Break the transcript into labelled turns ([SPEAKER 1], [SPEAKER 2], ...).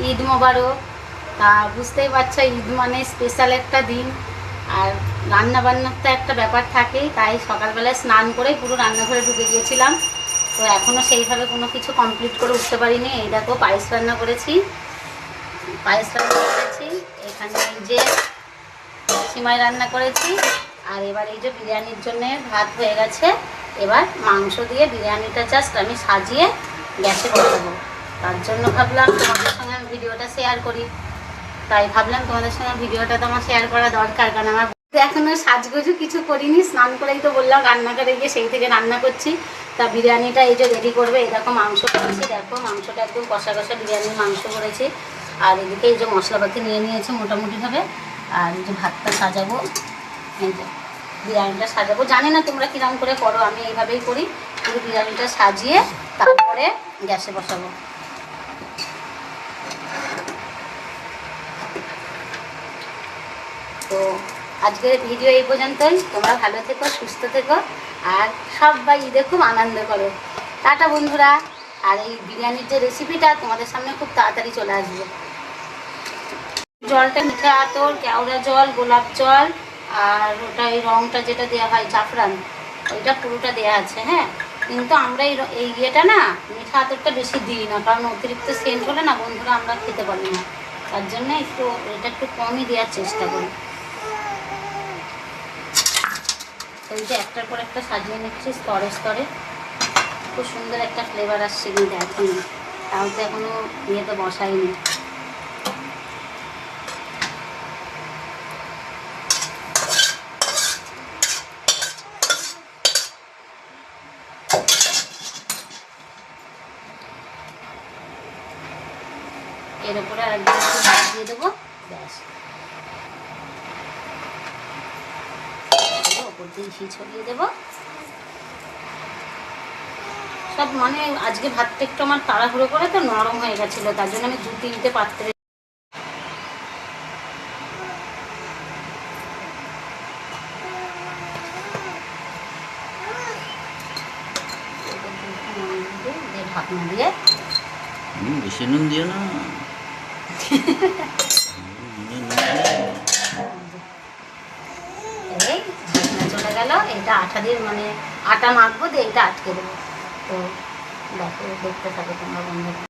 [SPEAKER 1] ঈদ মোবারক। তা বুঝতেই পারছো, ঈদ মানে স্পেশাল একটা দিন, আর রান্না বান্নার তো একটা ব্যাপার থাকেই। তাই সকালবেলায় স্নান করেই পুরো রান্নাঘরে ঢুকে গিয়েছিলাম। তো এখনও সেইভাবে কোনো কিছু কমপ্লিট করে উঠতে পারিনি। এই দেখো পায়েস রান্না করেছি, এখানে এই যে সিমাই রান্না করেছি। আর এবার এই যে বিরিয়ানির জন্য ভাত হয়ে গেছে। এবার মাংস দিয়ে বিরিয়ানিটা জাস্ট আমি সাজিয়ে গ্যাসে বসাবো। তার জন্য ভাবলাম তোমাদের সঙ্গে আমি ভিডিওটা শেয়ার করি। তাই ভাবলাম তোমাদের সঙ্গে ভিডিওটা তো আমার শেয়ার করা দরকার, কারণ আমার এখনো সাজগোজও কিছু করিনি। স্নান করেই তো বললাম রান্নাঘরে গিয়ে সেই থেকে রান্না করছি। তা বিরিয়ানিটা এই যে রেডি করবে। এই দেখো মাংস করেছি, দেখো মাংসটা একদম কষা কষা বিরিয়ানির মাংস করেছি। আর এদিকে এই যে মশলাপাতি নিয়ে নিয়েছি মোটামুটিভাবে। আর এই যে ভাতটা সাজাবো, এই যে বিরিয়ানিটা সাজাবো। জানি না তোমরা কিরকম করে করো, আমি এইভাবেই করি। পুরো বিরিয়ানিটা সাজিয়ে তারপরে গ্যাসে বসাবো। তো আজকের ভিডিও এই পর্যন্তই। তোমরা ভালো থেকো, সুস্থ থেকো, আর সবাই ঈদে খুব আনন্দ করো। টাটা বন্ধুরা। আর এই বিরিয়ানির যে রেসিপিটা তোমাদের সামনে খুব তাড়াতাড়ি চলে আসবে। জলটা মিঠা আতর, কেওড়া জল, গোলাপ জল, আর ওটা এই রঙটা যেটা দেওয়া হয় জাফরান, ওইটা পুরোটা দেওয়া আছে। হ্যাঁ, কিন্তু আমরা এই ইয়েটা না মিঠা আতরটা বেশি দিই না, কারণ অতিরিক্ত সেন্ট হলে না বন্ধুরা আমরা খেতে পারি না। তার জন্য এটা একটু কমই দেওয়ার চেষ্টা করি। এই যে একটার পর একটা সাজিয়ে নিচ্ছি স্তরে স্তরে। খুব সুন্দর একটা ফ্লেভার আসছে কিন্তু এখনই, তাও তো এখনও ইয়েতে বসাইনি। এর উপরে আর একটু দিয়ে দেবো, ব্যাস। ওপর দিয়ে ঘি ছড়িয়ে দেবো সব। মানে আজকে ভাতটা একটু আমার তাড়াহুড়ো করে তো নরম হয়ে গেছিলো, তার জন্য আমি 2-3টে পাত্রে ঢাকনা দিয়ে।
[SPEAKER 2] বেশি নুন দিও না।
[SPEAKER 1] এই ঢাকনা চলে গেল। এটা আঠা দিয়ে মানে আটা মাখবো দিয়ে এটা আটকে দেবো। তো দেখো, দেখতে থাকো তোমরা বন্ধুরা।